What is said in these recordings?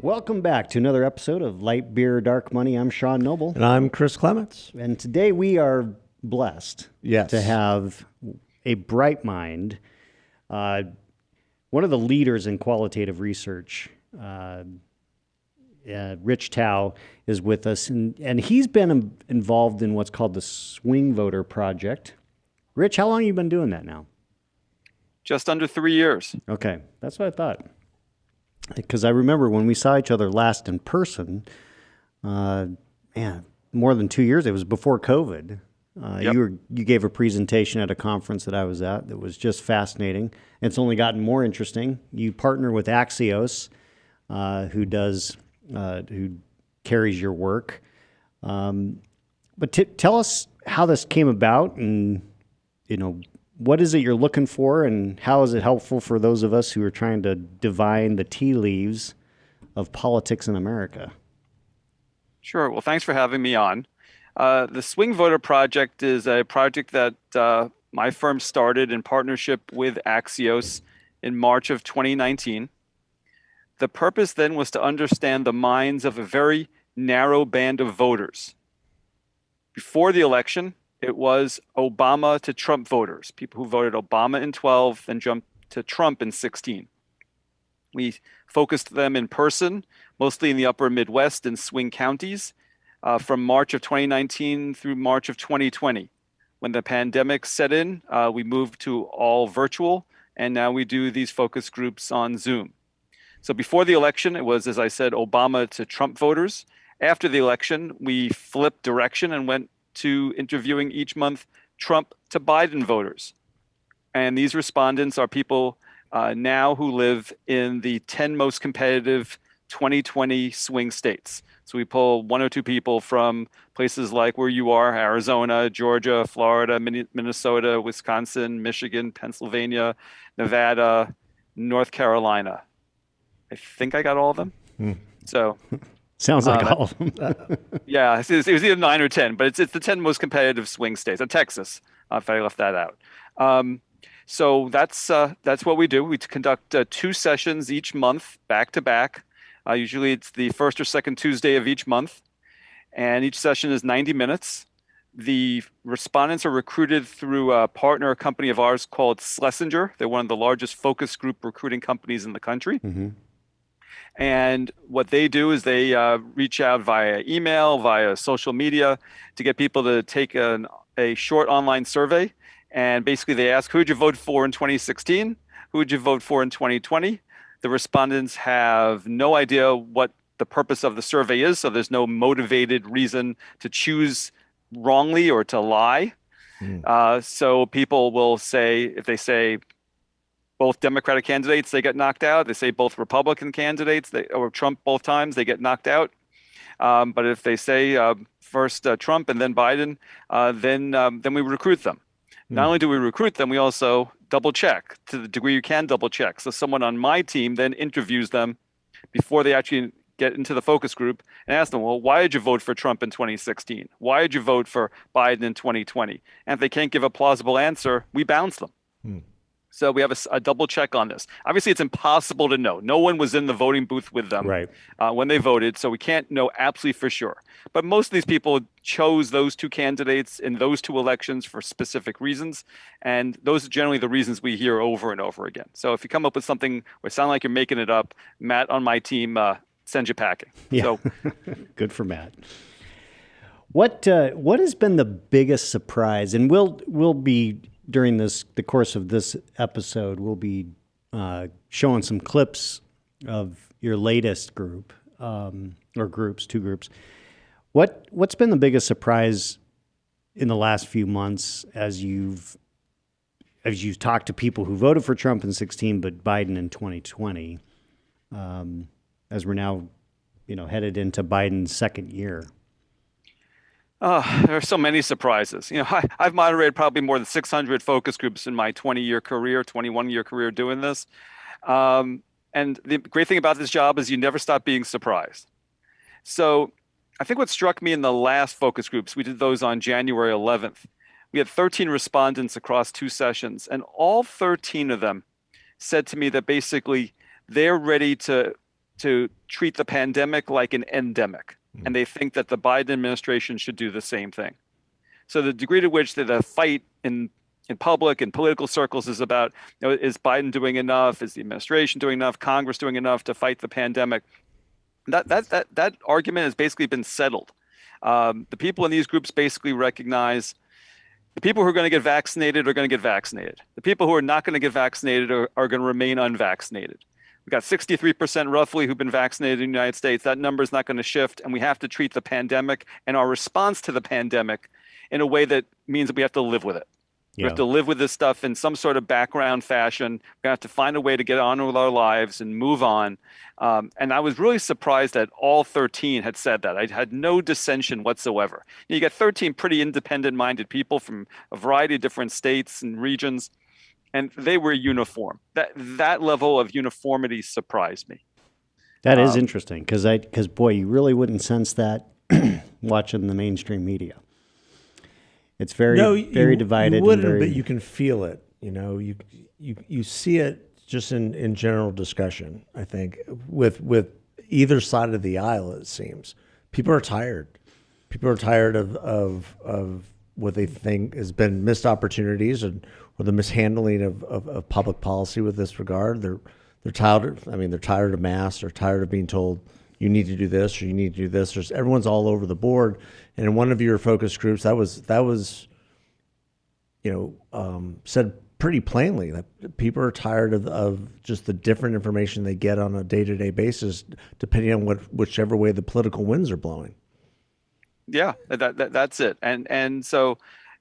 Welcome back to another episode of Light Beer, Dark Money. I'm Sean Noble. And I'm Chris Clements. And today we are blessed to have a bright mind, one of the leaders in qualitative research. Rich Thau is with us, and he's been involved in what's called the Swing Voter Project. Rich, how long have you been doing that now? Just under 3 years. Okay, that's what I thought. Because I remember when we saw each other last in person, more than 2 years. It was before COVID. Yep. You gave a presentation at a conference that I was at that was just fascinating. It's only gotten more interesting. You partner with Axios, who carries your work. But tell us how this came about, and what is it you're looking for, and how is it helpful for those of us who are trying to divine the tea leaves of politics in America? Sure. Well, thanks for having me on. The Swing Voter Project is a project that my firm started in partnership with Axios in March of 2019. The purpose then was to understand the minds of a very narrow band of voters. Before the election, it was Obama to Trump voters, people who voted Obama in 12, then jumped to Trump in 16. We focused them in person, mostly in the upper Midwest and swing counties, from March of 2019 through March of 2020. When the pandemic set in, we moved to all virtual, and now we do these focus groups on Zoom. So before the election, it was, as I said, Obama to Trump voters. After the election, we flipped direction and went to interviewing each month Trump to Biden voters. And these respondents are people now who live in the 10 most competitive 2020 swing states. So we pull one or two people from places like where you are, Arizona, Georgia, Florida, Minnesota, Wisconsin, Michigan, Pennsylvania, Nevada, North Carolina. I think I got all of them. So sounds like all of them. Yeah, it was either 9 or 10, but it's the 10 most competitive swing states. Texas, if I left that out. So that's what we do. We conduct 2 sessions each month, back to back. Usually it's the first or second Tuesday of each month, and each session is 90 minutes. The respondents are recruited through a partner company of ours called Schlesinger. They're one of the largest focus group recruiting companies in the country. Mm-hmm. And what they do is they reach out via email, via social media, to get people to take a short online survey. And basically they ask, who did you vote for in 2016? Who did you vote for in 2020? The respondents have no idea what the purpose of the survey is, so there's no motivated reason to choose wrongly or to lie. So people will say, if they say both Democratic candidates, they get knocked out. They say both Republican candidates, or Trump both times, they get knocked out. But if they say first Trump and then Biden, then we recruit them. Not only do we recruit them, we also double check to the degree you can double check. So someone on my team then interviews them before they actually get into the focus group and ask them, well, why did you vote for Trump in 2016? Why did you vote for Biden in 2020? And if they can't give a plausible answer, we bounce them. So we have a double check on this. Obviously, it's impossible to know. No one was in the voting booth with them when they voted, so we can't know absolutely for sure. But most of these people chose those 2 candidates in those 2 elections for specific reasons, and those are generally the reasons we hear over and over again. So if you come up with something or sound like you're making it up, Matt on my team sends you packing. Yeah. So good for Matt. What has been the biggest surprise? And we'll be during the course of this episode, we'll be showing some clips of your latest group, or groups, 2 groups. What's been the biggest surprise in the last few months as you've talked to people who voted for Trump in 2016 but Biden in 2020, as we're now headed into Biden's second year? There are so many surprises. I've moderated probably more than 600 focus groups in my 21-year career doing this. And the great thing about this job is you never stop being surprised. So I think what struck me in the last focus groups, we did those on January 11th. We had 13 respondents across 2 sessions, and all 13 of them said to me that basically they're ready to to treat the pandemic like an endemic, and they think that the Biden administration should do the same thing. So the degree to which the fight in public and political circles is about, is Biden doing enough? Is the administration doing enough? Congress doing enough to fight the pandemic? That argument has basically been settled. The people in these groups basically recognize the people who are going to get vaccinated are going to get vaccinated. The people who are not going to get vaccinated are going to remain unvaccinated. We've got 63% roughly who've been vaccinated in the United States. That number is not going to shift, and we have to treat the pandemic and our response to the pandemic in a way that means that we have to live with it. We have to live with this stuff in some sort of background fashion. We have to find a way to get on with our lives and move on. And I was really surprised that all 13 had said that. I had no dissension whatsoever. You get 13 pretty independent-minded people from a variety of different states and regions, and they were uniform. That level of uniformity surprised me. That is interesting because boy, you really wouldn't sense that watching the mainstream media. It's very divided. You wouldn't, and but you can feel it. You see it just in general discussion. I think with either side of the aisle, it seems people are tired. People are tired of what they think has been missed opportunities or the mishandling of public policy with this regard. They're tired. They're tired of masks. They're tired of being told you need to do this or you need to do this. Everyone's all over the board. And in one of your focus groups, that was said pretty plainly that people are tired of just the different information they get on a day-to-day basis, depending on whichever way the political winds are blowing. Yeah, that's it. And so,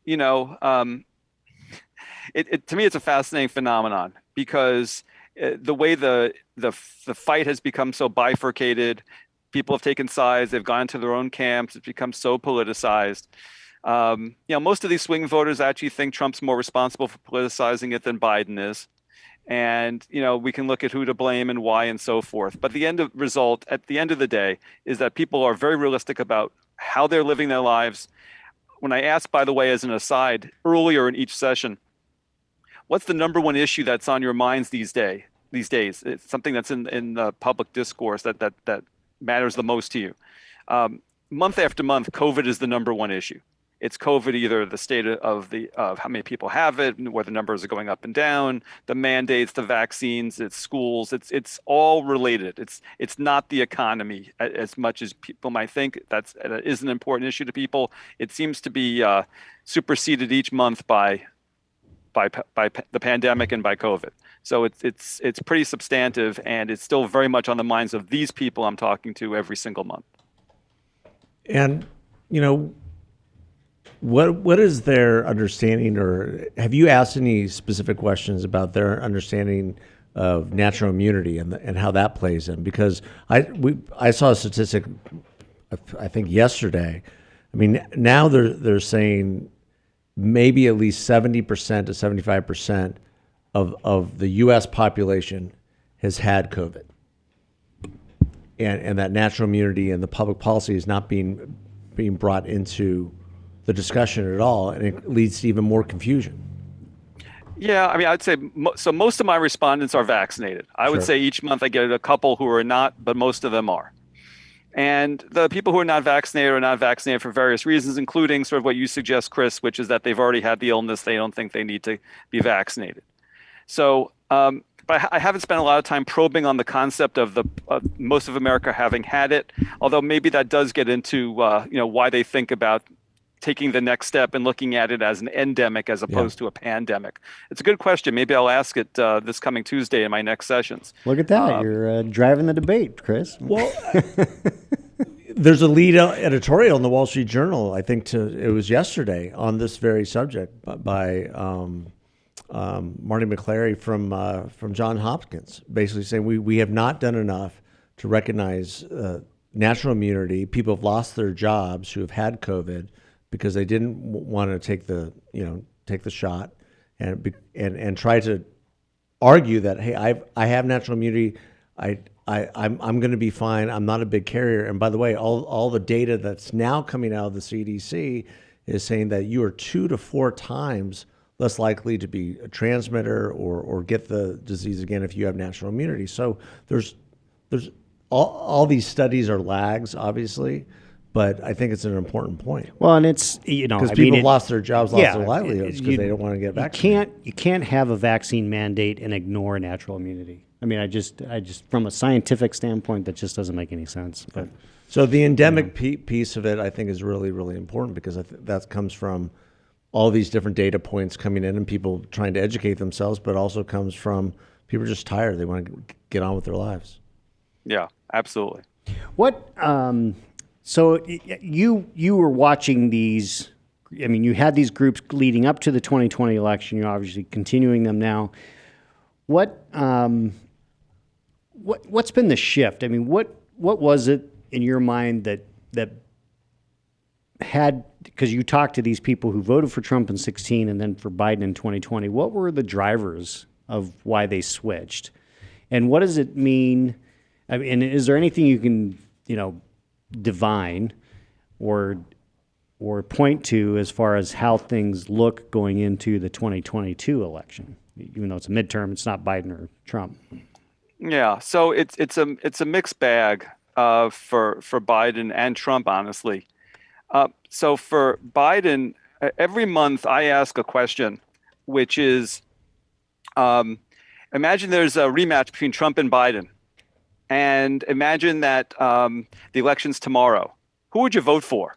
to me, it's a fascinating phenomenon because the way the fight has become so bifurcated, people have taken sides, they've gone to their own camps, it's become so politicized. Most of these swing voters actually think Trump's more responsible for politicizing it than Biden is. And, we can look at who to blame and why and so forth. But the end of result at the end of the day is that people are very realistic about how they're living their lives. When I asked, by the way, as an aside, earlier in each session, what's the number one issue that's on your minds these days? It's something that's in the public discourse that matters the most to you. Month after month, COVID is the number one issue. It's COVID, either the state of how many people have it, where the numbers are going up and down, the mandates, the vaccines, it's schools, it's all related. It's not the economy as much as people might think. That is an important issue to people. It seems to be superseded each month by the pandemic and by COVID. So it's pretty substantive, and it's still very much on the minds of these people I'm talking to every single month. And what is their understanding, or have you asked any specific questions about their understanding of natural immunity and how that plays in? Because I saw a statistic, I think yesterday. Now they're saying maybe at least 70% to 75% of the U.S. population has had COVID, and that natural immunity and the public policy is not being brought into the discussion at all, and it leads to even more confusion. Yeah, I'd say so. Most of my respondents are vaccinated. I would say each month I get a couple who are not, but most of them are. And the people who are not vaccinated for various reasons, including sort of what you suggest, Chris, which is that they've already had the illness. They don't think they need to be vaccinated. So, but I haven't spent a lot of time probing on the concept of most of America having had it, although maybe that does get into why they think about taking the next step and looking at it as an endemic as opposed to a pandemic. It's a good question. Maybe I'll ask it this coming Tuesday in my next sessions. Look at that. You're driving the debate, Chris. Well, there's a lead editorial in the Wall Street Journal, I think it was yesterday, on this very subject by Marty McClary from Johns Hopkins, basically saying we have not done enough to recognize natural immunity. People have lost their jobs who have had COVID because they didn't want to take the shot and try to argue that, hey, I have natural immunity, I'm going to be fine, I'm not a big carrier. And by the way, all the data that's now coming out of the CDC is saying that you are 2 to 4 times less likely to be a transmitter or get the disease again if you have natural immunity. So there's all these studies are lags, obviously, but I think it's an important point. Well, and it's, you know, Because I people mean, have lost their jobs, lost their yeah, livelihoods because they don't want to get vaccinated. You can't have a vaccine mandate and ignore natural immunity. I mean, I just from a scientific standpoint, that just doesn't make any sense. But So the endemic piece of it, I think, is really, really important because that comes from all these different data points coming in and people trying to educate themselves, but also comes from people are just tired. They want to get on with their lives. Yeah, absolutely. what? So you were watching these. I mean, you had these groups leading up to the 2020 election. You're obviously continuing them now. What's been the shift? I mean, what was it in your mind that had, because you talked to these people who voted for Trump in 16 and then for Biden in 2020, what were the drivers of why they switched? And what does it mean? I mean, and is there anything you can, divine or point to as far as how things look going into the 2022 election? Even though it's a midterm, it's not Biden or Trump. Yeah, so it's a mixed bag for Biden and Trump, honestly. So for Biden, every month I ask a question, which is, imagine there's a rematch between Trump and Biden, and imagine that the election's tomorrow. Who would you vote for?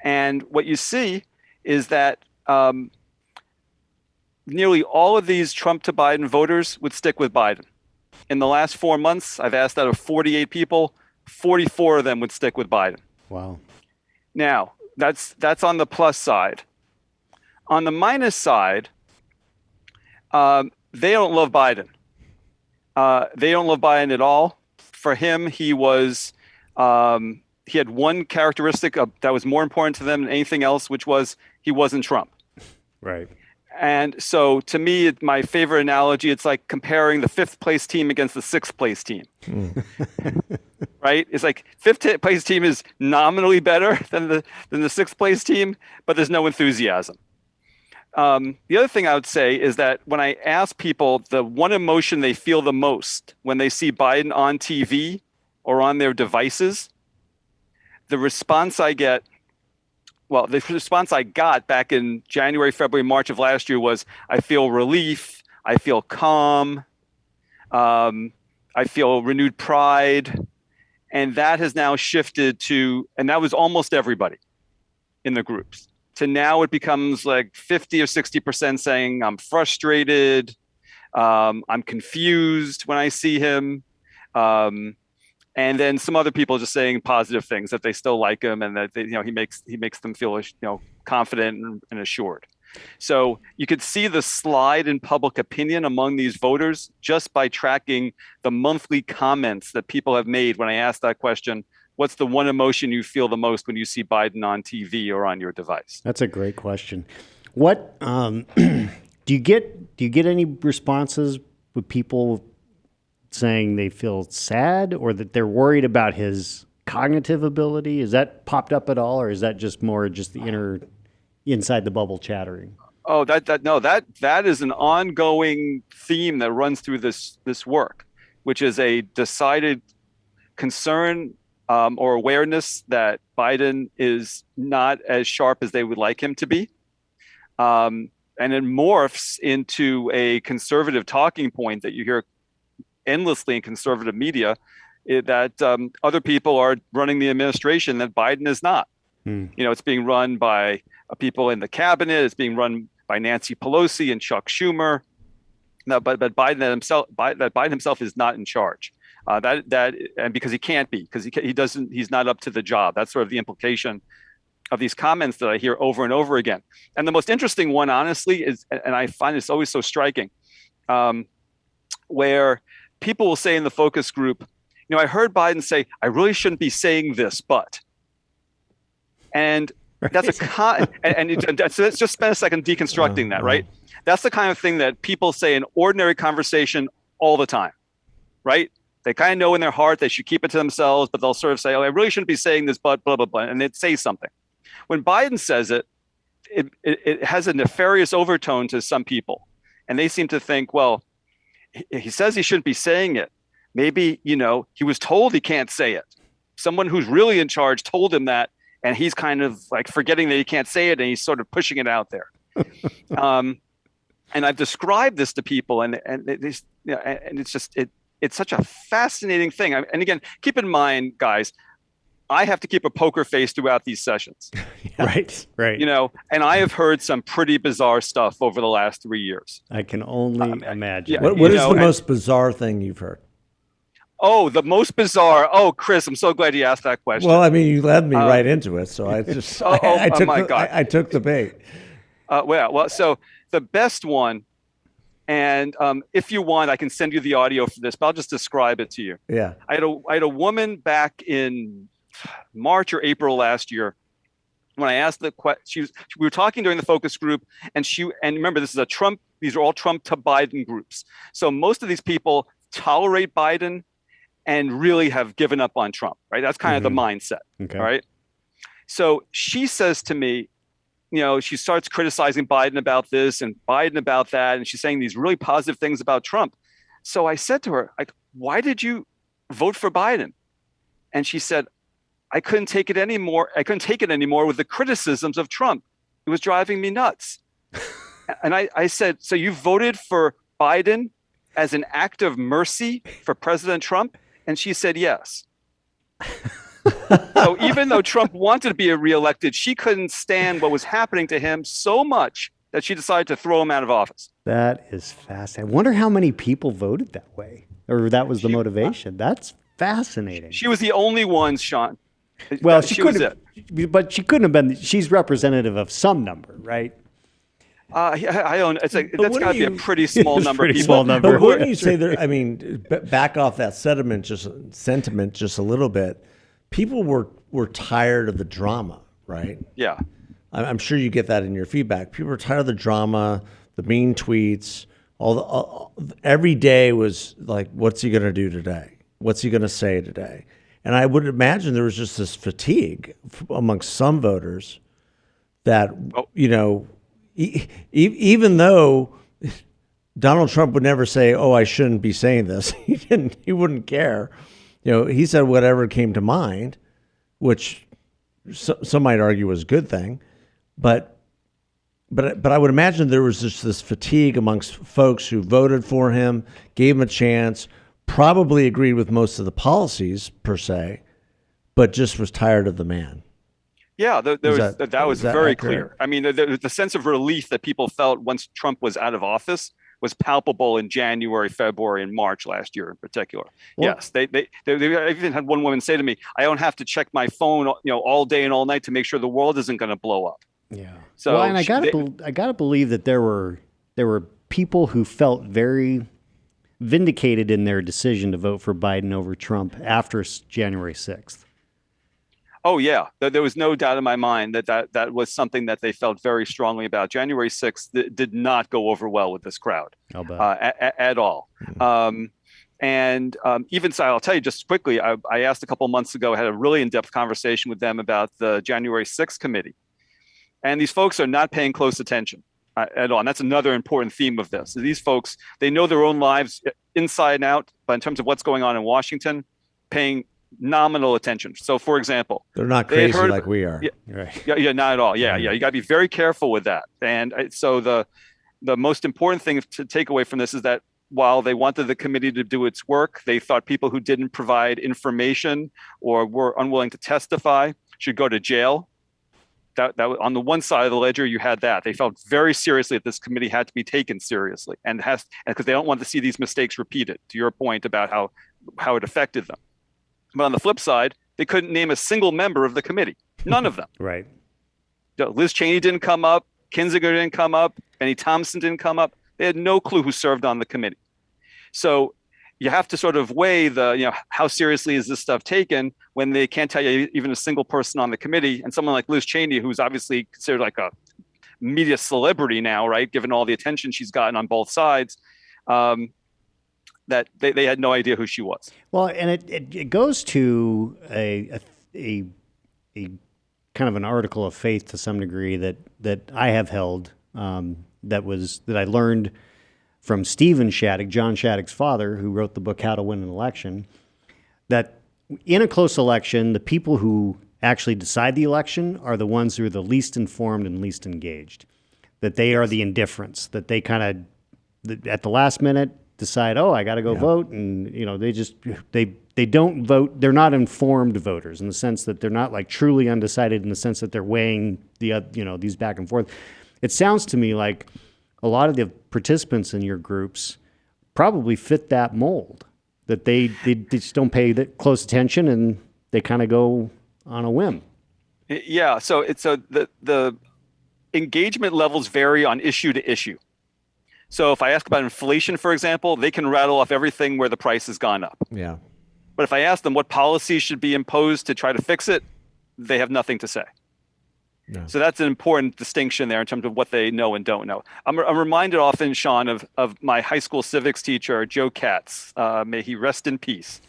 And what you see is that nearly all of these Trump to Biden voters would stick with Biden. In the last 4 months, I've asked out of 48 people, 44 of them would stick with Biden. Wow. Now, that's on the plus side. On the minus side, they don't love Biden. They don't love Biden at all. For him, he had one characteristic that was more important to them than anything else, which was he wasn't Trump. Right. And so to me, my favorite analogy, it's like comparing the fifth place team against the sixth place team. Right? It's like fifth place team is nominally better than the sixth place team, but there's no enthusiasm. The other thing I would say is that when I ask people the one emotion they feel the most when they see Biden on TV or on their devices, the response I get, well, the response I got back in January, February, March of last year was, I feel relief, I feel calm, I feel renewed pride. And that has now shifted to, and that was almost everybody in the groups, to now it becomes like 50 or 60% saying, I'm frustrated, I'm confused when I see him. And then some other people just saying positive things, that they still like him and that he makes them feel confident and assured. So you could see the slide in public opinion among these voters just by tracking the monthly comments that people have made when I asked that question. What's the one emotion you feel the most when you see Biden on TV or on your device? That's a great question. What do you get any responses with people saying they feel sad or that they're worried about his cognitive ability? Is that popped up at all, or is that just more just the inside the bubble chattering? Oh, that is an ongoing theme that runs through this work, which is a decided concern or awareness that Biden is not as sharp as they would like him to be. And it morphs into a conservative talking point that you hear endlessly in conservative media, that other people are running the administration that Biden is not. It's being run by people in the cabinet. It's being run by Nancy Pelosi and Chuck Schumer. No, but Biden himself is not in charge. And because he can't be, because he's not up to the job. That's sort of the implication of these comments that I hear over and over again. And the most interesting one, honestly, is, and I find this always so striking, where people will say in the focus group, I heard Biden say, I really shouldn't be saying this, but. And that's so let's just spend a second deconstructing that, right? That's the kind of thing that people say in ordinary conversation all the time, right? They kind of know in their heart they should keep it to themselves, but they'll sort of say, I really shouldn't be saying this, but blah, blah, blah, and they'd say something. When Biden says it, it has a nefarious overtone to some people. And they seem to think, well, he says he shouldn't be saying it, Maybe, he was told he can't say it. Someone who's really in charge told him that, and he's kind of like forgetting that he can't say it, and he's sort of pushing it out there. And I've described this to people, and it's just it's such a fascinating thing. And again, keep in mind, guys, I have to keep a poker face throughout these sessions. Right. And I have heard some pretty bizarre stuff over the last 3 years. I can only imagine. Yeah. What is the most bizarre thing you've heard? Oh, the most bizarre. Oh, Chris, I'm so glad you asked that question. Well, I mean, you led me right into it, so I just I took the bait. So the best one, and if you want, I can send you the audio for this, but I'll just describe it to you. Yeah. I had a woman back in March or April last year when I asked the question. We were talking during the focus group, and remember, this is these are all Trump to Biden groups. So most of these people tolerate Biden and really have given up on Trump, right? That's kind of the mindset, Okay. right? So she says to me, she starts criticizing Biden about this and Biden about that, and she's saying these really positive things about Trump. So I said to her, like, why did you vote for Biden? And she said, I couldn't take it anymore. I couldn't take it anymore with the criticisms of Trump. It was driving me nuts. And I said, so you voted for Biden as an act of mercy for President Trump? And she said, yes. So even though Trump wanted to be reelected, she couldn't stand what was happening to him so much that she decided to throw him out of office. That is fascinating. I wonder how many people voted that way, or that was the motivation. That's fascinating. She was the only one, Sean. Well, she couldn't have been. She's representative of some number, right? I don't. It's like that's got to be a pretty small number. Pretty small number. But wouldn't you say there? I mean, back off that sentiment just a little bit. People were tired of the drama, right? Yeah. I'm sure you get that in your feedback. People were tired of the drama, the mean tweets. Every day was like, what's he going to do today? What's he going to say today? And I would imagine there was just this fatigue amongst some voters that, even though Donald Trump would never say, "Oh, I shouldn't be saying this," he wouldn't care. He said whatever came to mind, which some might argue was a good thing, but I would imagine there was just this fatigue amongst folks who voted for him, gave him a chance, probably agreed with most of the policies per se, but just was tired of the man. Yeah, that was very clear. I mean, the sense of relief that people felt once Trump was out of office was palpable in January, February, and March last year in particular. Well, yes, they even had one woman say to me, "I don't have to check my phone, all day and all night to make sure the world isn't going to blow up." Yeah. So, well, and I gotta believe that there were people who felt very vindicated in their decision to vote for Biden over Trump after January 6th. Oh, yeah. There was no doubt in my mind that was something that they felt very strongly about. January 6th did not go over well with this crowd at all. Even so, I'll tell you just quickly, I asked a couple of months ago, I had a really in-depth conversation with them about the January 6th committee. And these folks are not paying close attention at all. And that's another important theme of this. These folks, they know their own lives inside and out, but in terms of what's going on in Washington, paying nominal attention. So, for example, they're not crazy like we are. Yeah, not at all. Yeah. You got to be very careful with that. And so the most important thing to take away from this is that while they wanted the committee to do its work, they thought people who didn't provide information or were unwilling to testify should go to jail. That on the one side of the ledger, you had that. They felt very seriously that this committee had to be taken seriously, and because they don't want to see these mistakes repeated. To your point about how it affected them. But on the flip side, they couldn't name a single member of the committee. None of them. Right. Liz Cheney didn't come up. Kinzinger didn't come up. Benny Thompson didn't come up. They had no clue who served on the committee. So you have to sort of weigh how seriously is this stuff taken when they can't tell you even a single person on the committee, and someone like Liz Cheney, who's obviously considered like a media celebrity now, right? Given all the attention she's gotten on both sides. That they had no idea who she was. Well, and it goes to a kind of an article of faith to some degree that I have held, that I learned from Stephen Shattuck, John Shattuck's father, who wrote the book How to Win an Election, that in a close election, the people who actually decide the election are the ones who are the least informed and least engaged. That they are the indifferents, that they kind of, at the last minute, decide, oh, I got to go vote, and they don't vote. They're not informed voters in the sense that they're not like truly undecided in the sense that they're weighing these back and forth. It sounds to me like a lot of the participants in your groups probably fit that mold, that they just don't pay close attention and they kind of go on a whim. Yeah. So the engagement levels vary on issue to issue. So if I ask about inflation, for example, they can rattle off everything where the price has gone up. Yeah. But if I ask them what policies should be imposed to try to fix it, they have nothing to say. No. So that's an important distinction there in terms of what they know and don't know. I'm reminded often, Sean, of my high school civics teacher, Joe Katz. May he rest in peace.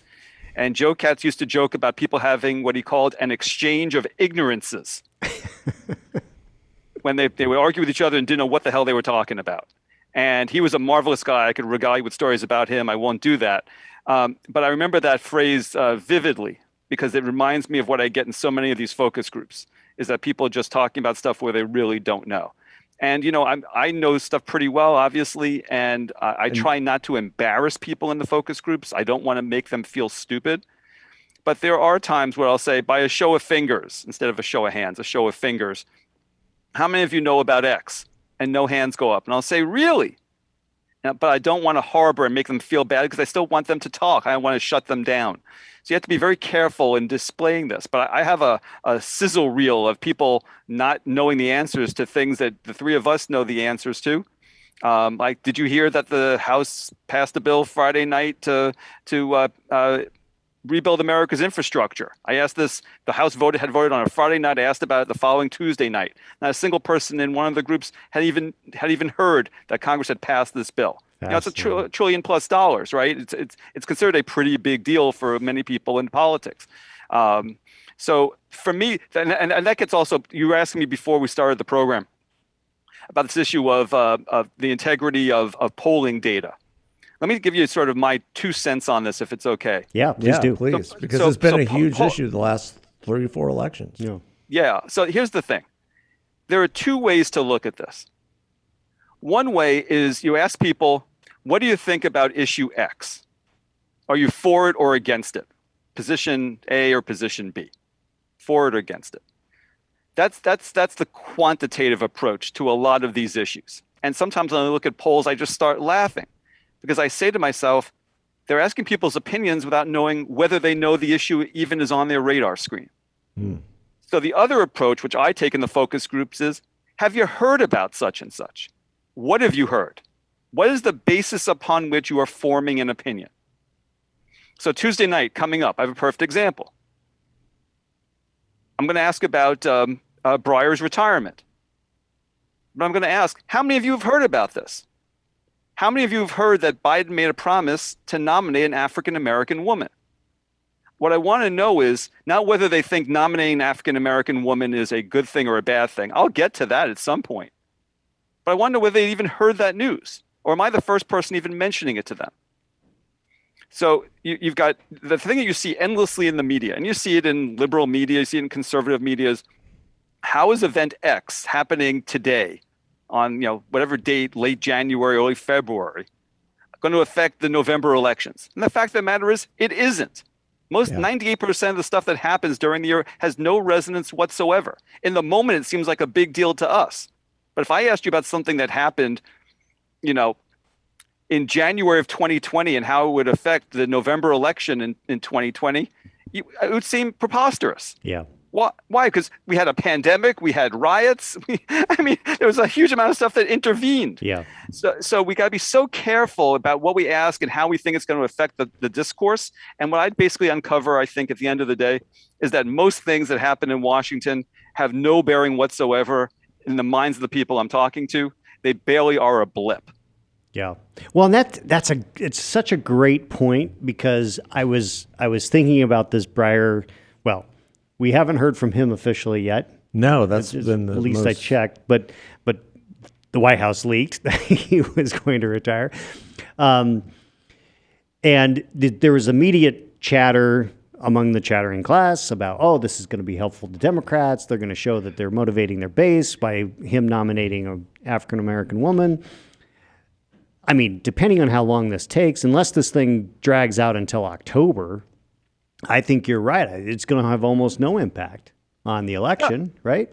And Joe Katz used to joke about people having what he called an exchange of ignorances. When they would argue with each other and didn't know what the hell they were talking about. And he was a marvelous guy. I could regale you with stories about him. I won't do that. But I remember that phrase vividly because it reminds me of what I get in so many of these focus groups, is that people are just talking about stuff where they really don't know. And, I know stuff pretty well, obviously, and I try not to embarrass people in the focus groups. I don't want to make them feel stupid. But there are times where I'll say, by a show of fingers, instead of a show of hands, a show of fingers, how many of you know about X? And no hands go up. And I'll say, really? But I don't want to harbor and make them feel bad because I still want them to talk. I want to shut them down. So you have to be very careful in displaying this. But I have a sizzle reel of people not knowing the answers to things that the three of us know the answers to. Like, did you hear that the House passed a bill Friday night to rebuild America's infrastructure? I asked this, the House had voted on a Friday night. I asked about it the following Tuesday night. Not a single person in one of the groups had even heard that Congress had passed this bill. It's $1 trillion plus, right? It's considered a pretty big deal for many people in politics. So for me, and that gets also, you were asking me before we started the program about this issue of the integrity of polling data. Let me give you sort of my 2 cents on this, if it's okay. Yeah, please do. Please, because it's been a huge issue the last 3 or 4 elections. Yeah. So here's the thing. There are 2 ways to look at this. One way is you ask people, what do you think about issue X? Are you for it or against it? Position A or position B? For it or against it? That's the quantitative approach to a lot of these issues. And sometimes when I look at polls, I just start laughing. Because I say to myself, they're asking people's opinions without knowing whether they know the issue even is on their radar screen. So the other approach, which I take in the focus groups, is, have you heard about such and such? What have you heard? What is the basis upon which you are forming an opinion? So Tuesday night coming up, I have a perfect example. I'm going to ask about Breyer's retirement. But I'm going to ask, how many of you have heard about this? How many of you have heard that Biden made a promise to nominate an African-American woman? What I want to know is not whether they think nominating an African-American woman is a good thing or a bad thing. I'll get to that at some point. But I want to know whether they even heard that news, or am I the first person even mentioning it to them? So you've got the thing that you see endlessly in the media, and you see it in liberal media, you see it in conservative media, is how is event X happening today on whatever date, late January, early February, going to affect the November elections? And the fact of the matter is, it isn't. 98% of the stuff that happens during the year has no resonance whatsoever. In the moment, it seems like a big deal to us. But if I asked you about something that happened, in January of 2020 and how it would affect the November election in 2020, it would seem preposterous. Yeah. Why? Because we had a pandemic, we had riots. There was a huge amount of stuff that intervened. Yeah. So we got to be so careful about what we ask and how we think it's going to affect the discourse. And what I basically uncover, I think, at the end of the day, is that most things that happen in Washington have no bearing whatsoever in the minds of the people I'm talking to. They barely are a blip. Yeah. Well, and it's such a great point, because I was thinking about this Breyer. Well, we haven't heard from him officially yet. No, that's been the at least I checked. But the White House leaked that he was going to retire. And there was immediate chatter among the chattering class about, oh, this is going to be helpful to Democrats. They're going to show that they're motivating their base by him nominating an African-American woman. I mean, depending on how long this takes, unless this thing drags out until October, I think you're right. It's going to have almost no impact on the election, right?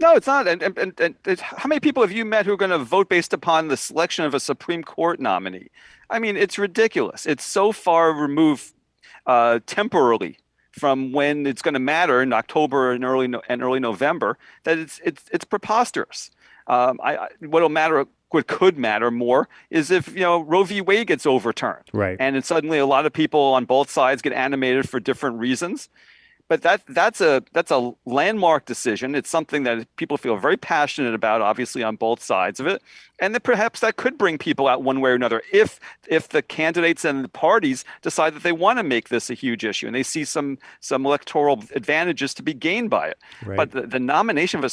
No, it's not. And how many people have you met who are going to vote based upon the selection of a Supreme Court nominee? I mean, it's ridiculous. It's so far removed temporarily from when it's going to matter in October and early November that it's preposterous. What could matter more is if Roe v. Wade gets overturned, Right? and then suddenly a lot of people on both sides get animated for different reasons. But that's a landmark decision. It's something that people feel very passionate about, obviously on both sides of it, and that perhaps that could bring people out one way or another if the candidates and the parties decide that they want to make this a huge issue and they see some electoral advantages to be gained by it. Right. But the nomination of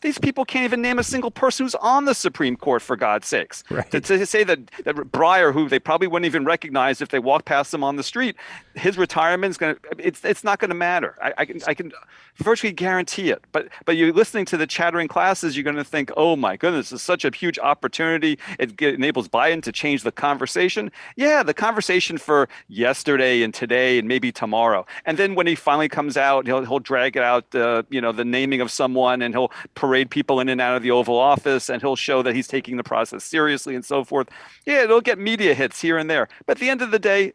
these people can't even name a single person who's on the Supreme Court, for God's sakes. Right. To say that Breyer, who they probably wouldn't even recognize if they walked past him on the street, his retirement is it's not going to matter. I can virtually guarantee it. But you're listening to the chattering classes, you're going to think, oh my goodness, this is such a huge opportunity. It enables Biden to change the conversation. Yeah, the conversation for yesterday and today and maybe tomorrow. And then when he finally comes out, he'll drag it out, the naming of someone, and he'll parade people in and out of the Oval Office, and he'll show that he's taking the process seriously and so forth. Yeah, it'll get media hits here and there. But at the end of the day,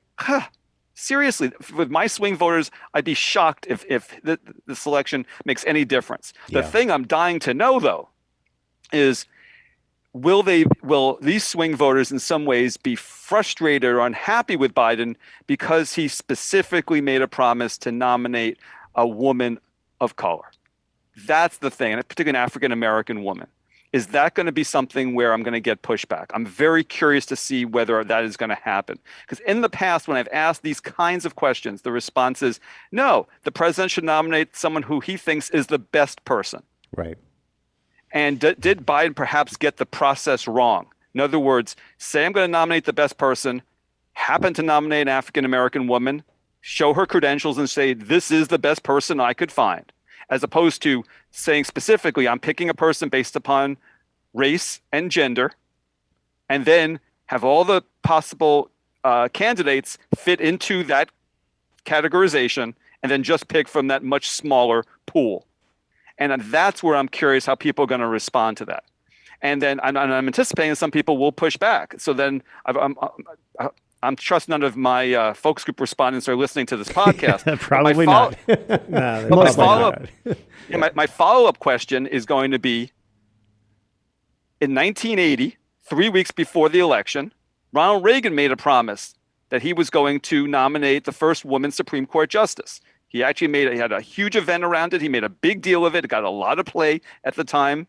seriously, with my swing voters, I'd be shocked if the selection makes any difference. The thing I'm dying to know, though, is will these swing voters in some ways be frustrated or unhappy with Biden because he specifically made a promise to nominate a woman of color? That's the thing, and particularly an African-American woman. Is that going to be something where I'm going to get pushback? I'm very curious to see whether that is going to happen. Because in the past, when I've asked these kinds of questions, the response is, no, the president should nominate someone who he thinks is the best person. Right. And did Biden perhaps get the process wrong? In other words, say I'm going to nominate the best person, happen to nominate an African-American woman, show her credentials and say, this is the best person I could find, as opposed to saying specifically, I'm picking a person based upon race and gender, and then have all the possible candidates fit into that categorization, and then just pick from that much smaller pool. And that's where I'm curious how people are going to respond to that. And then I'm anticipating some people will push back. So then I'm trust none of my focus group respondents are listening to this podcast. Probably not. No, my follow-up question is going to be, in 1980, 3 weeks before the election, Ronald Reagan made a promise that he was going to nominate the first woman Supreme Court justice. He actually had a huge event around it. He made a big deal of it. It got a lot of play at the time.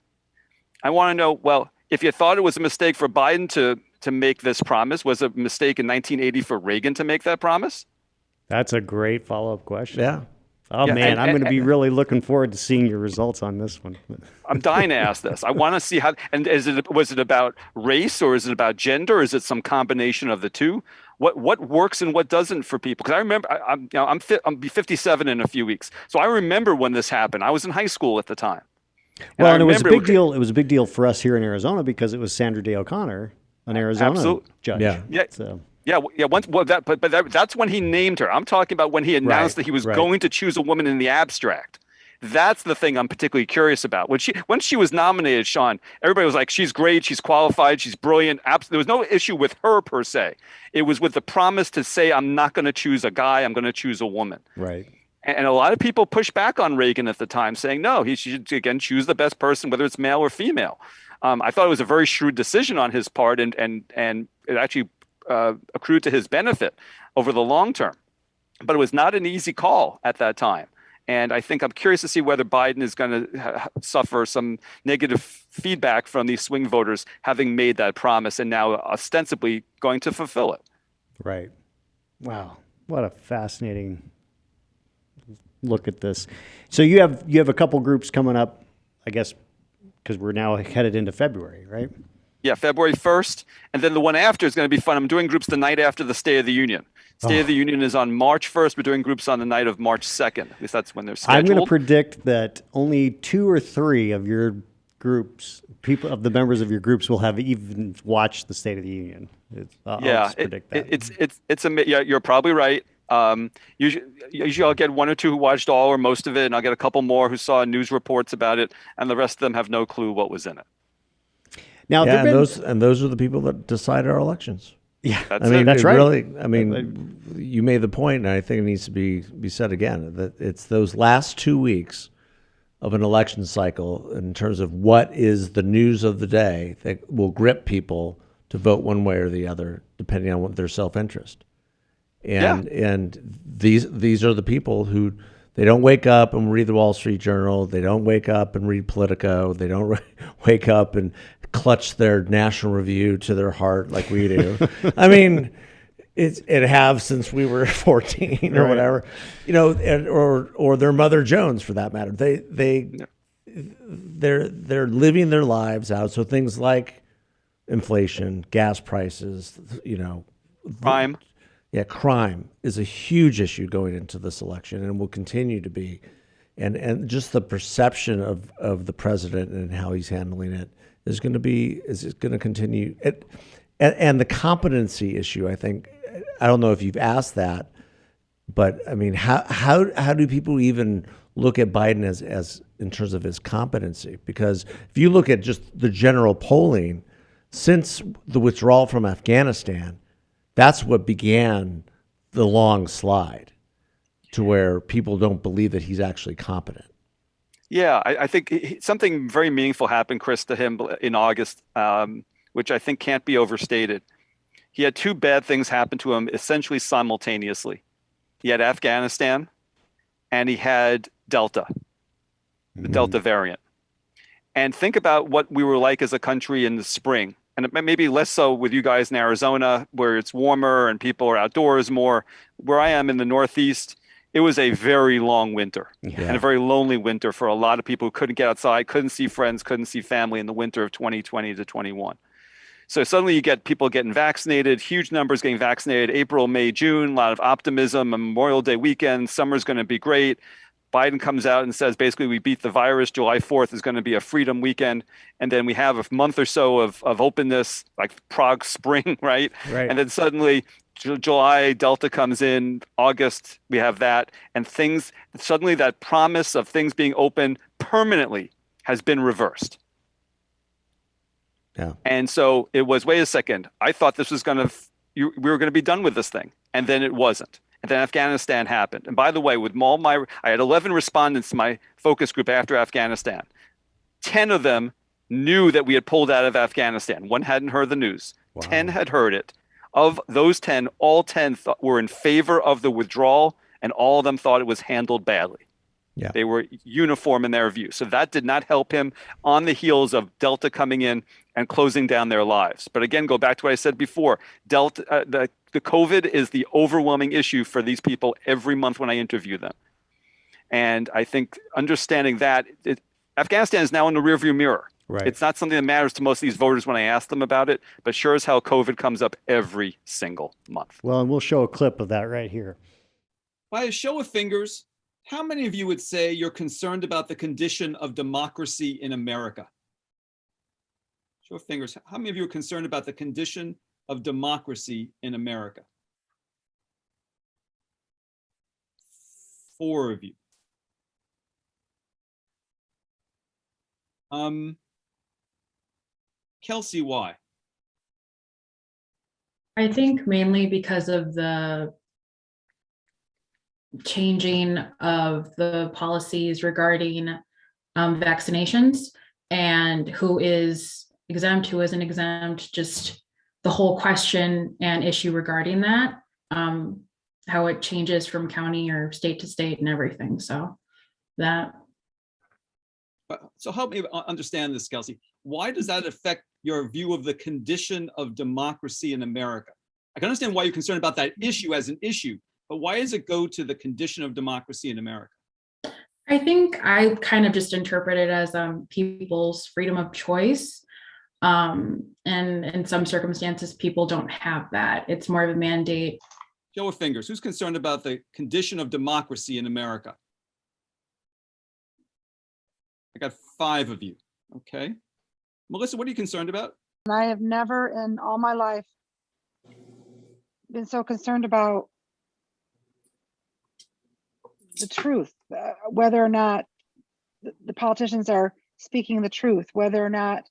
I want to know, well, if you thought it was a mistake for Biden to make this promise, was it a mistake in 1980 for Reagan to make that promise? That's a great follow-up question. Yeah. Oh, Yeah, man, I'm going to be really looking forward to seeing your results on this one. I'm dying to ask this. I want to see how. And was it about race, or is it about gender, or is it some combination of the two? What works and what doesn't for people? Because I remember, I'll be 57 in a few weeks, so I remember when this happened. I was in high school at the time. Well, and it was a big deal. It was a big deal for us here in Arizona because it was Sandra Day O'Connor, an Arizona judge. Yeah. So. Yeah. That's when he named her. I'm talking about when he announced that he was going to choose a woman in the abstract. That's the thing I'm particularly curious about. When she was nominated, Sean, everybody was like, she's great, she's qualified, she's brilliant. There was no issue with her per se. It was with the promise to say, I'm not going to choose a guy, I'm going to choose a woman. Right. And a lot of people pushed back on Reagan at the time, saying, no, he should, again, choose the best person, whether it's male or female. I thought it was a very shrewd decision on his part, and it actually accrued to his benefit over the long term. But it was not an easy call at that time. And I think I'm curious to see whether Biden is going to suffer some negative feedback from these swing voters having made that promise and now ostensibly going to fulfill it. Right. Wow. What a fascinating look at this. So you have a couple groups coming up, I guess, because we're now headed into February, right? Yeah, February 1st. And then the one after is going to be fun. I'm doing groups the night after the State of the Union. State of the Union is on March 1st. We're doing groups on the night of March 2nd. At least that's when they're scheduled. I'm going to predict that only 2 or 3 of your groups, people of the members of your groups, will have even watched the State of the Union. I'll just predict that. Yeah, you're probably right. Usually I'll get 1 or 2 who watched all or most of it, and I'll get a couple more who saw news reports about it, and the rest of them have no clue what was in it. Now, those are the people that decide our elections. Yeah, that's right. Really, you made the point, and I think it needs to be said again, that it's those last 2 weeks of an election cycle in terms of what is the news of the day that will grip people to vote one way or the other, depending on what their self-interest. And these are the people who, they don't wake up and read the Wall Street Journal. They don't wake up and read Politico. They don't wake up and clutch their National Review to their heart like we do. I mean, it have since we were 14 or whatever, or their Mother Jones for that matter. They're living their lives out. So things like inflation, gas prices, crime. Crime is a huge issue going into this election and will continue to be. And just the perception of the president and how he's handling it is going to continue. And the competency issue, I think, I don't know if you've asked that, but I mean, how do people even look at Biden as in terms of his competency? Because if you look at just the general polling since the withdrawal from Afghanistan, that's what began the long slide to where people don't believe that he's actually competent. Yeah, I think something very meaningful happened, Chris, to him in August, which I think can't be overstated. He had 2 bad things happen to him essentially simultaneously. He had Afghanistan and he had Delta, the Delta variant. And think about what we were like as a country in the spring. And it may be less so with you guys in Arizona, where it's warmer and people are outdoors more. Where I am in the Northeast, it was a very long winter and a very lonely winter for a lot of people who couldn't get outside, couldn't see friends, couldn't see family in the winter of 2020 to 21. So suddenly you get people getting vaccinated, huge numbers getting vaccinated, April, May, June, a lot of optimism, a Memorial Day weekend, summer's going to be great. Biden comes out and says, basically, we beat the virus. July 4th is going to be a freedom weekend. And then we have a month or so of openness, like Prague Spring, right? And then suddenly July, Delta comes in, August, we have that. And suddenly that promise of things being open permanently has been reversed. Yeah. And so it was, wait a second, I thought this was we were going to be done with this thing. And then it wasn't. And then Afghanistan happened. And by the way, I had 11 respondents to my focus group after Afghanistan. 10 of them knew that we had pulled out of Afghanistan. 1 hadn't heard the news. Wow. 10 had heard it. Of those 10, all 10 were in favor of the withdrawal, and all of them thought it was handled badly. Yeah. They were uniform in their view. So that did not help him on the heels of Delta coming in and closing down their lives. But again, go back to what I said before. The COVID is the overwhelming issue for these people every month when I interview them. And I think understanding that Afghanistan is now in the rearview mirror. Right. It's not something that matters to most of these voters when I ask them about it, but sure as hell COVID comes up every single month. Well, and we'll show a clip of that right here. By a show of fingers, how many of you would say you're concerned about the condition of democracy in America? Show of fingers. How many of you are concerned about the condition of democracy in America? 4 of you. Kelsey, why? I think mainly because of the changing of the policies regarding vaccinations and who is exempt, who isn't exempt, just the whole question and issue regarding that, how it changes from county or state to state and everything. So help me understand this, Kelsey. Why does that affect your view of the condition of democracy in America? I can understand why you're concerned about that issue as an issue, but why does it go to the condition of democracy in America? I think I kind of just interpret it as people's freedom of choice. And in some circumstances, people don't have that. It's more of a mandate. Show of fingers. Who's concerned about the condition of democracy in America? I got 5 of you. Okay. Melissa, what are you concerned about? I have never in all my life been so concerned about the truth, whether or not the politicians are speaking the truth, whether or not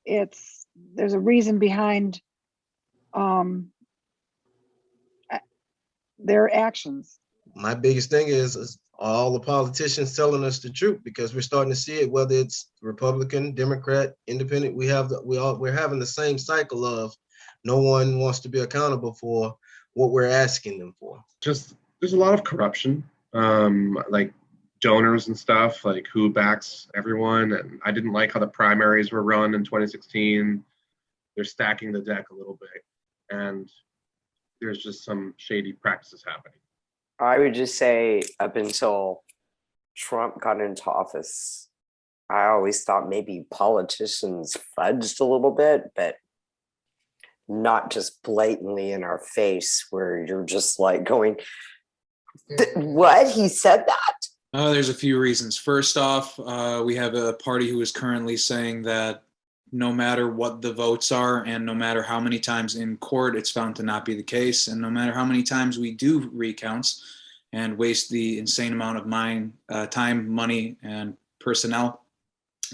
there's a reason behind their actions. My biggest thing is all the politicians telling us the truth, because we're starting to see it, whether it's Republican, Democrat, Independent. We're having the same cycle of no one wants to be accountable for what we're asking them for. Just there's a lot of corruption, like donors and stuff, like who backs everyone. And I didn't like how the primaries were run in 2016. They're stacking the deck a little bit, and there's just some shady practices happening. I would just say up until Trump got into office, I always thought maybe politicians fudged a little bit, but not just blatantly in our face where you're just like going, what? He said that? There's a few reasons. First off, we have a party who is currently saying that no matter what the votes are and no matter how many times in court it's found to not be the case, and no matter how many times we do recounts and waste the insane amount of time, money, and personnel,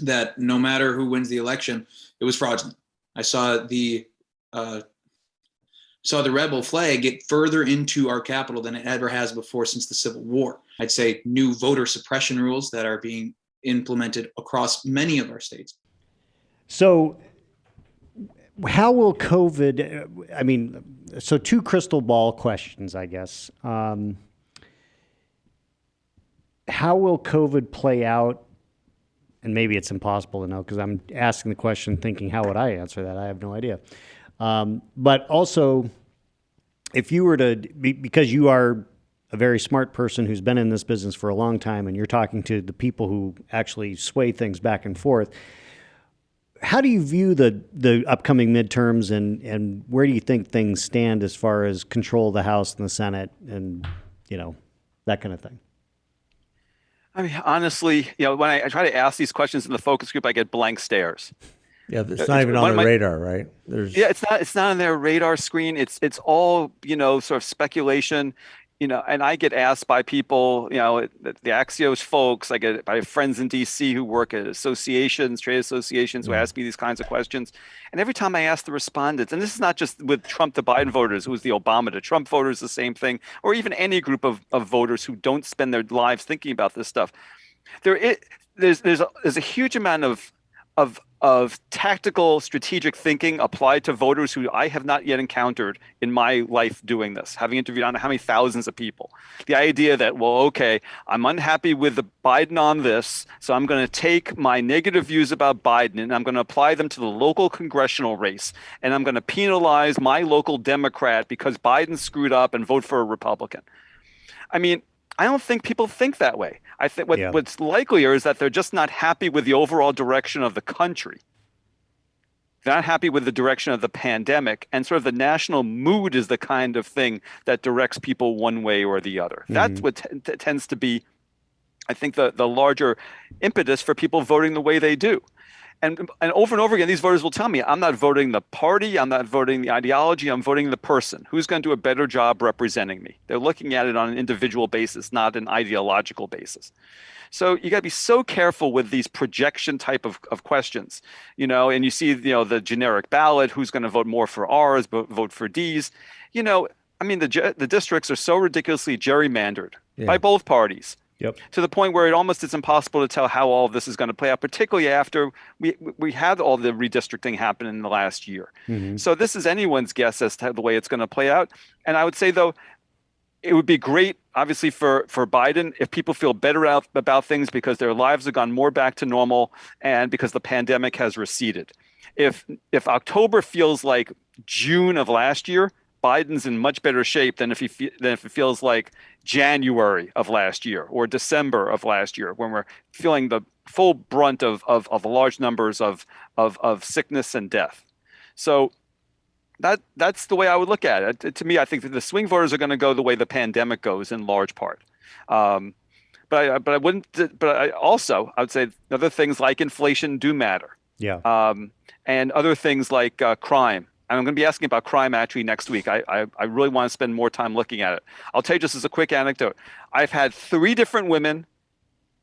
that no matter who wins the election, it was fraudulent. I saw the rebel flag get further into our capital than it ever has before since the Civil War. I'd say new voter suppression rules that are being implemented across many of our states. So how will COVID, so 2 crystal ball questions, I guess. How will COVID play out? And maybe it's impossible to know because I'm asking the question thinking, how would I answer that? I have no idea. But also, if you were to, because you are a very smart person who's been in this business for a long time and you're talking to the people who actually sway things back and forth, how do you view the upcoming midterms and where do you think things stand as far as control of the House and the Senate and, that kind of thing? I mean, honestly, when I try to ask these questions in the focus group, I get blank stares. Yeah, it's not even on the radar, right? It's not on their radar screen. It's all, sort of speculation. And I get asked by people, the Axios folks, I get by friends in DC who work at associations, trade associations, who ask me these kinds of questions. And every time I ask the respondents, and this is not just with Trump to Biden voters, who's the Obama to Trump voters, the same thing, or even any group of voters who don't spend their lives thinking about this stuff. There's a huge amount of tactical strategic thinking applied to voters who I have not yet encountered in my life doing this, having interviewed I don't know how many thousands of people. The idea that, okay, I'm unhappy with the Biden on this, so I'm going to take my negative views about Biden and I'm going to apply them to the local congressional race, and I'm going to penalize my local Democrat because Biden screwed up and vote for a Republican. I mean, I don't think people think that way. I think what's likelier is that they're just not happy with the overall direction of the country. They're not happy with the direction of the pandemic, and sort of the national mood is the kind of thing that directs people one way or the other. Mm-hmm. That's what tends to be, I think, the larger impetus for people voting the way they do. And over again, these voters will tell me, I'm not voting the party, I'm not voting the ideology, I'm voting the person. Who's going to do a better job representing me? They're looking at it on an individual basis, not an ideological basis. So you got to be so careful with these projection type of questions, and you see, the generic ballot, who's going to vote more for R's, vote for D's. The districts are so ridiculously gerrymandered by both parties. Yep. To the point where it's impossible to tell how all of this is going to play out, particularly after we had all the redistricting happen in the last year. Mm-hmm. So this is anyone's guess as to the way it's going to play out. And I would say, though, it would be great, obviously, for Biden if people feel better about things because their lives have gone more back to normal and because the pandemic has receded. If October feels like June of last year, Biden's in much better shape than if it feels like January of last year or December of last year, when we're feeling the full brunt of large numbers of sickness and death. So that's the way I would look at it. To me, I think that the swing voters are going to go the way the pandemic goes in large part. But I wouldn't. But I would say other things like inflation do matter. Yeah. And other things like crime. I'm going to be asking about crime actually next week. I really want to spend more time looking at it. I'll tell you just as a quick anecdote. I've had 3 different women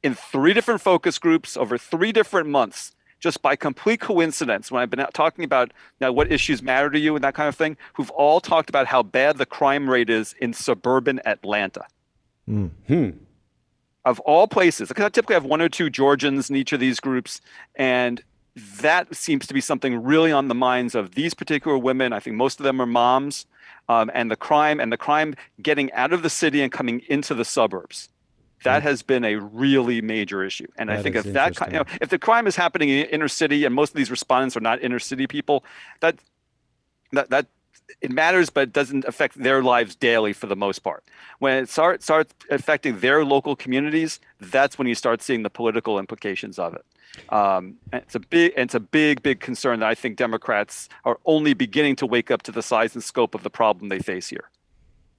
in 3 different focus groups over 3 different months, just by complete coincidence, when I've been out talking about what issues matter to you and that kind of thing, who've all talked about how bad the crime rate is in suburban Atlanta. Of all places, because I typically have 1 or 2 Georgians in each of these groups, and that seems to be something really on the minds of these particular women. I think most of them are moms, and the crime getting out of the city and coming into the suburbs. That has been a really major issue. And I think if if the crime is happening in inner city and most of these respondents are not inner city people, that it matters, but it doesn't affect their lives daily for the most part. When it starts affecting their local communities, that's when you start seeing the political implications of it. And it's a big concern that I think Democrats are only beginning to wake up to the size and scope of the problem they face here.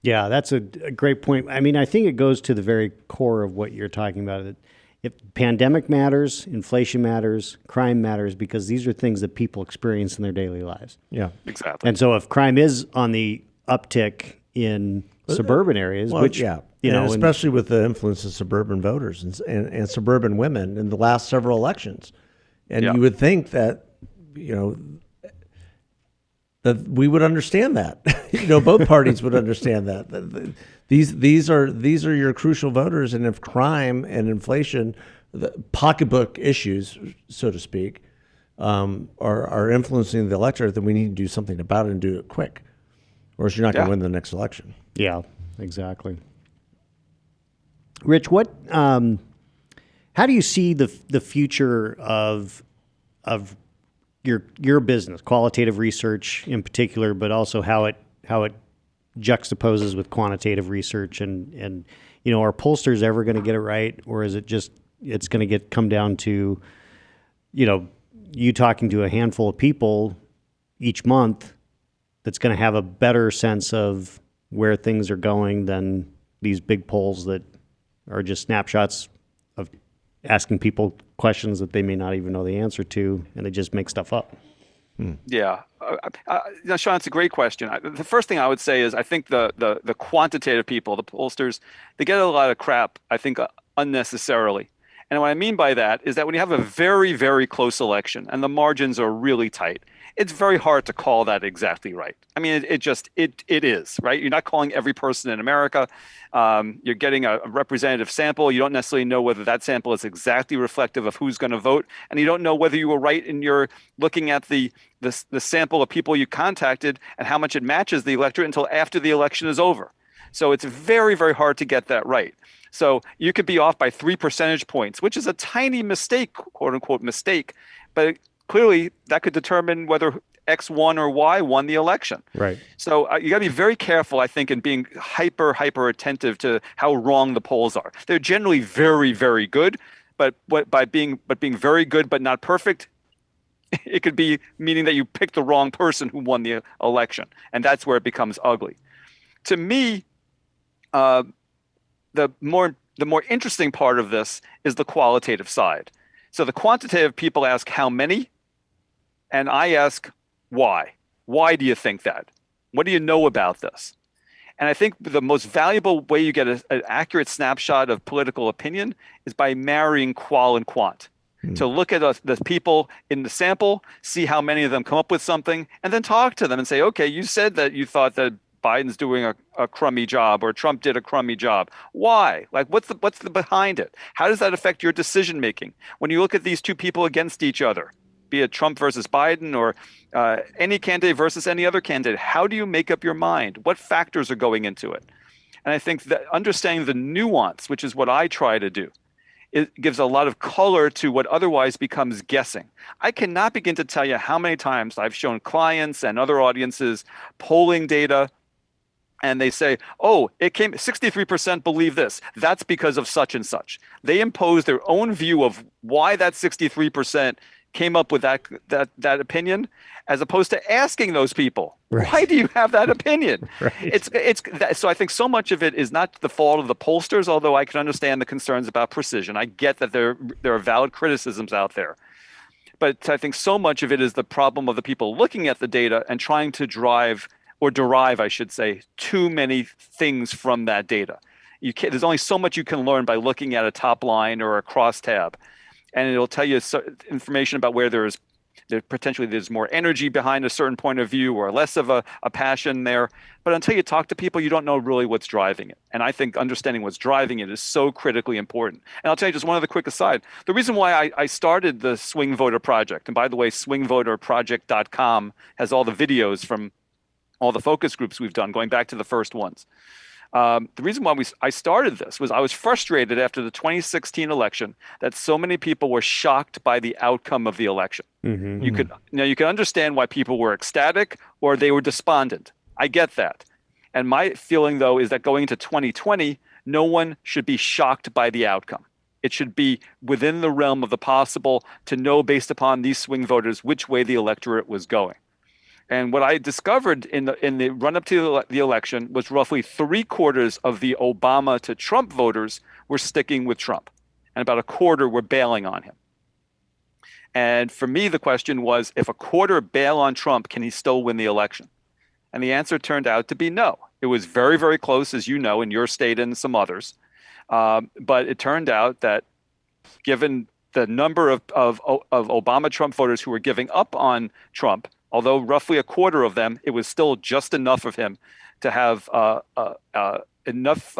Yeah, that's a great point. I mean, I think it goes to the very core of what you're talking about. If pandemic matters, inflation matters, crime matters, because these are things that people experience in their daily lives. Yeah, exactly. And so if crime is on the uptick in suburban areas, especially with the influence of suburban voters and suburban women in the last several elections. And you would think that, that we would understand that, both parties would understand that. These are your crucial voters, and if crime and inflation, the pocketbook issues, so to speak, are influencing the electorate, then we need to do something about it and do it quick, or else you're not going to win the next election. Yeah, exactly. Rich, how do you see the future of your business, qualitative research in particular, but also how it juxtaposes with quantitative research, and are pollsters ever going to get it right, or is it just it's going to come down to you talking to a handful of people each month that's going to have a better sense of where things are going than these big polls that are just snapshots of asking people questions that they may not even know the answer to, and they just make stuff up? Yeah. Sean, it's a great question. The first thing I would say is I think the quantitative people, the pollsters, they get a lot of crap, I think, unnecessarily. And what I mean by that is that when you have a very, very close election and the margins are really tight, it's very hard to call that exactly right. I mean, it is, right? You're not calling every person in America. You're getting a representative sample. You don't necessarily know whether that sample is exactly reflective of who's going to vote. And you don't know whether you were right in your looking at the sample of people you contacted and how much it matches the electorate until after the election is over. So it's very, very hard to get that right. So you could be off by 3 percentage points, which is a tiny mistake, quote unquote mistake, but clearly that could determine whether X won or Y won the election. Right. So you got to be very careful, I think, in being hyper attentive to how wrong the polls are. They're generally very, very good, but being very good but not perfect, it could be meaning that you picked the wrong person who won the election, and that's where it becomes ugly. To me, the more interesting part of this is the qualitative side. So the quantitative people ask how many, and I ask why. Why do you think that? What do you know about this? And I think the most valuable way you get an accurate snapshot of political opinion is by marrying qual and quant. To look at the people in the sample, see how many of them come up with something, and then talk to them and say, okay, you said that you thought that Biden's doing a crummy job or Trump did a crummy job. Why? Like, what's the behind it? How does that affect your decision making? When you look at these two people against each other, be it Trump versus Biden or any candidate versus any other candidate, how do you make up your mind? What factors are going into it? And I think that understanding the nuance, which is what I try to do, it gives a lot of color to what otherwise becomes guessing. I cannot begin to tell you how many times I've shown clients and other audiences polling data and they say, oh, it came 63% believe this. That's because of such and such. They impose their own view of why that 63% came up with that opinion, as opposed to asking those people, why do you have that opinion? So I think so much of it is not the fault of the pollsters, although I can understand the concerns about precision. I get that there are valid criticisms out there. But I think so much of it is the problem of the people looking at the data and trying to drive or derive, I should say, too many things from that data. There's only so much you can learn by looking at a top line or a crosstab, and it'll tell you information about where there's more energy behind a certain point of view or less of a passion there. But until you talk to people, you don't know really what's driving it. And I think understanding what's driving it is so critically important. And I'll tell you just one other quick aside. The reason why I started the Swing Voter Project, and by the way, swingvoterproject.com has all the videos from all the focus groups we've done, going back to the first ones. The reason why I started this was I was frustrated after the 2016 election that so many people were shocked by the outcome of the election. You could understand why people were ecstatic or they were despondent. I get that. And my feeling, though, is that going into 2020, no one should be shocked by the outcome. It should be within the realm of the possible to know, based upon these swing voters, which way the electorate was going. And what I discovered in the run-up to the election was roughly 3/4 of the Obama to Trump voters were sticking with Trump, and about 1/4 were bailing on him. And for me, the question was, if 1/4 bail on Trump, can he still win the election? And the answer turned out to be no. It was very, very close, as you know, in your state and some others. But it turned out that given the number of Obama-Trump voters who were giving up on Trump, although roughly 1/4 of them, it was still just enough of him to have enough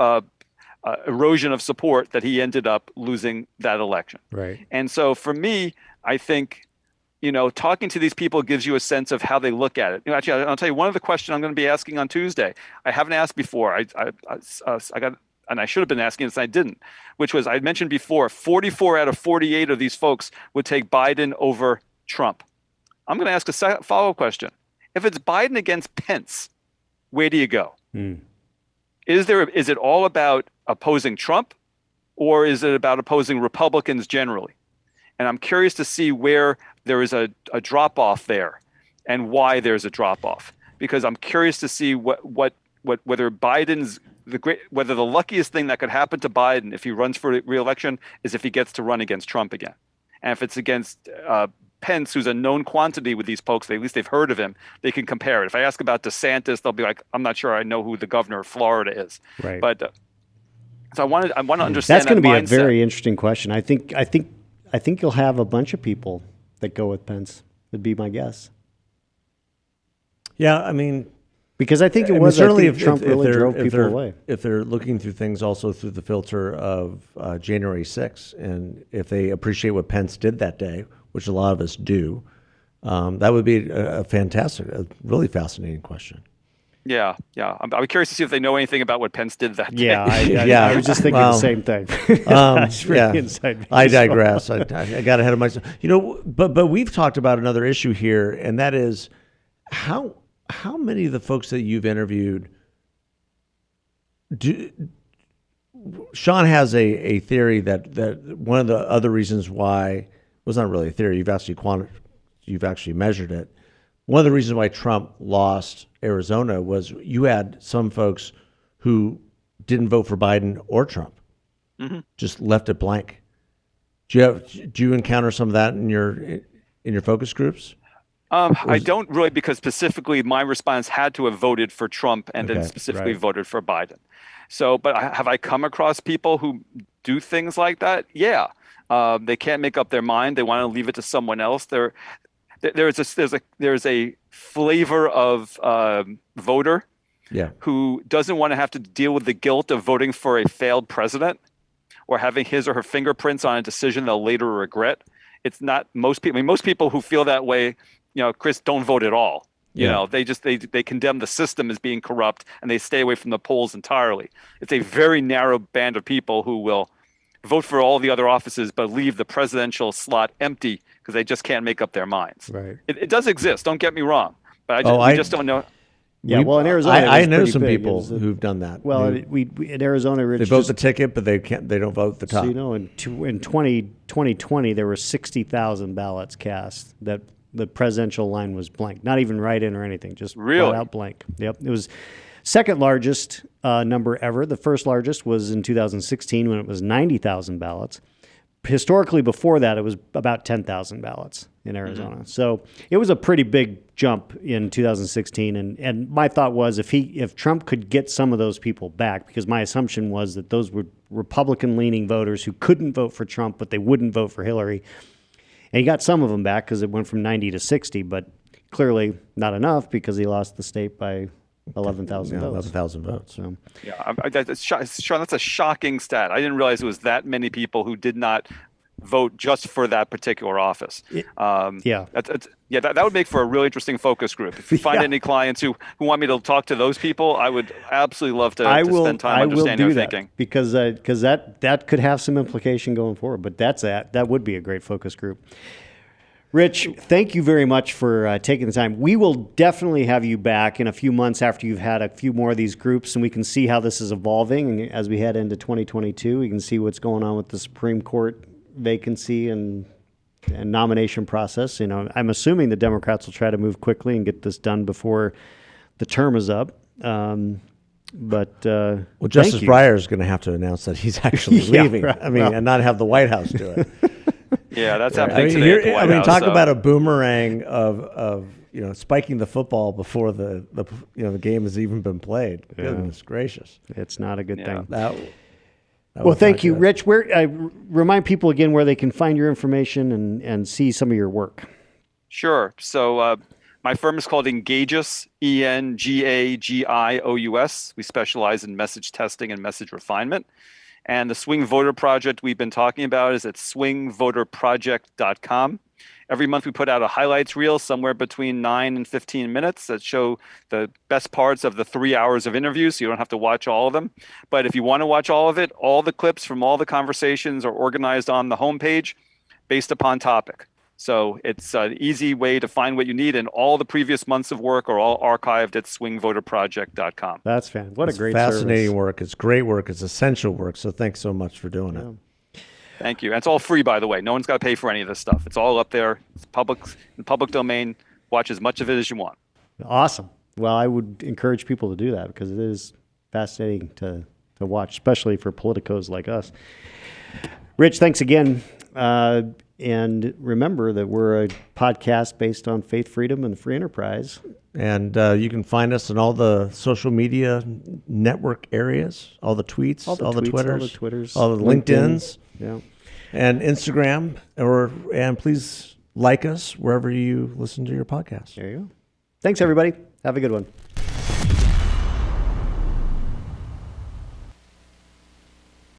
erosion of support that he ended up losing that election. Right. And so for me, I think, talking to these people gives you a sense of how they look at it. Actually, I'll tell you one of the questions I'm going to be asking on Tuesday. I haven't asked before. I got, and I should have been asking this, and I didn't, which was, I mentioned before, 44 out of 48 of these folks would take Biden over Trump. I'm going to ask a follow-up question. If it's Biden against Pence, where do you go? Is it all about opposing Trump, or is it about opposing Republicans generally? And I'm curious to see where there is a drop-off there and why there's a drop-off, because I'm curious to see whether whether the luckiest thing that could happen to Biden if he runs for re-election is if he gets to run against Trump again. And if it's against Pence, who's a known quantity with these folks, at least they've heard of him, they can compare it. If I ask about DeSantis, they'll be like, I'm not sure I know who the governor of Florida is. Right. But so I want to understand. That's going to be mindset. a very interesting question. I think you'll have a bunch of people that go with Pence, would be my guess. Yeah, I mean, because I think certainly if Trump really drove people they're, away. If they're looking through things also through the filter of January 6th, and if they appreciate what Pence did that day, which a lot of us do, that would be a really fascinating question. Yeah. I'm curious to see if they know anything about what Pence did that day. Yeah, I was just thinking the same thing. I digress. I got ahead of myself. But we've talked about another issue here, and that is how many of the folks that you've interviewed Sean has a theory that one of the other reasons why was not really a theory. You've actually measured it. One of the reasons why Trump lost Arizona was you had some folks who didn't vote for Biden or Trump, just left it blank. Do you encounter some of that in your focus groups? I don't really, because specifically my response had to have voted for Trump and then specifically voted for Biden. So, but have I come across people who do things like that? Yeah. They can't make up their mind. They want to leave it to someone else. There's a flavor of voter who doesn't want to have to deal with the guilt of voting for a failed president or having his or her fingerprints on a decision they'll later regret. It's not most people. I mean, most people who feel that way, Chris, don't vote at all. They condemn the system as being corrupt and they stay away from the polls entirely. It's a very narrow band of people who will vote for all the other offices but leave the presidential slot empty because they just can't make up their minds. Right. It does exist. Don't get me wrong, but we just don't know. Yeah, well, in Arizona, I it was know pretty some big. people It was who've done that. well, who- we in Arizona, Rich, they vote just, the ticket, but they can't. They don't vote the top. so you know, in 2020, there were 60,000 ballots cast that the presidential line was blank, not even write-in or anything, just Really? flat out blank. Yep, it was second largest number ever. The first largest was in 2016 when it was 90,000 ballots. Historically, before that, it was about 10,000 ballots in Arizona. So it was a pretty big jump in 2016. And my thought was if Trump could get some of those people back, because my assumption was that those were Republican-leaning voters who couldn't vote for Trump, but they wouldn't vote for Hillary. And he got some of them back because it went from 90 to 60, but clearly not enough because he lost the state by 11,000 votes. 11,000 votes. So, Yeah, Sean, that's a shocking stat. I didn't realize it was that many people who did not vote just for that particular office. yeah. That would make for a really interesting focus group. If you find Yeah. any clients who want me to talk to those people, I would absolutely love to spend time I will understanding do their that thinking. because that could have some implication going forward. But that would be a great focus group. Rich, thank you very much for taking the time. We will definitely have you back in a few months after you've had a few more of these groups, and we can see how this is evolving. And as we head into 2022, we can see what's going on with the Supreme Court vacancy and nomination process. You know, I'm assuming the Democrats will try to move quickly and get this done before the term is up. Well, Justice Breyer is going to have to announce that he's actually Yeah, leaving. right. I mean, and not have the White House do it. Yeah, that's I happening mean, today at the White House, talk so. about a boomerang of spiking the football before the game has even been played. Goodness gracious, it's not a good thing. Well, thank you, Rich. Remind people again where they can find your information and see some of your work. Sure. So my firm is called Engagious, Engagious. We specialize in message testing and message refinement. And the Swing Voter Project we've been talking about is at swingvoterproject.com. Every month we put out a highlights reel somewhere between 9 and 15 minutes that show the best parts of the 3 hours of interviews, so you don't have to watch all of them. But if you want to watch all of it, all the clips from all the conversations are organized on the homepage based upon topic. So it's an easy way to find what you need, and all the previous months of work are all archived at swingvoterproject.com. That's fan. What a great fascinating service. work. It's great work. It's essential work. So thanks so much for doing it. Thank you. And it's all free, by the way. No one's got to pay for any of this stuff. It's all up there. It's public domain. Watch as much of it as you want. Awesome. Well, I would encourage people to do that because it is fascinating to watch, especially for politicos like us. Rich, thanks again. And remember that we're a podcast based on faith, freedom, and free enterprise. And you can find us in all the social media network areas, all the tweets, all the Twitters, all the LinkedIns, yeah, and Instagram. And please like us wherever you listen to your podcast. There you go. Thanks, everybody. Have a good one.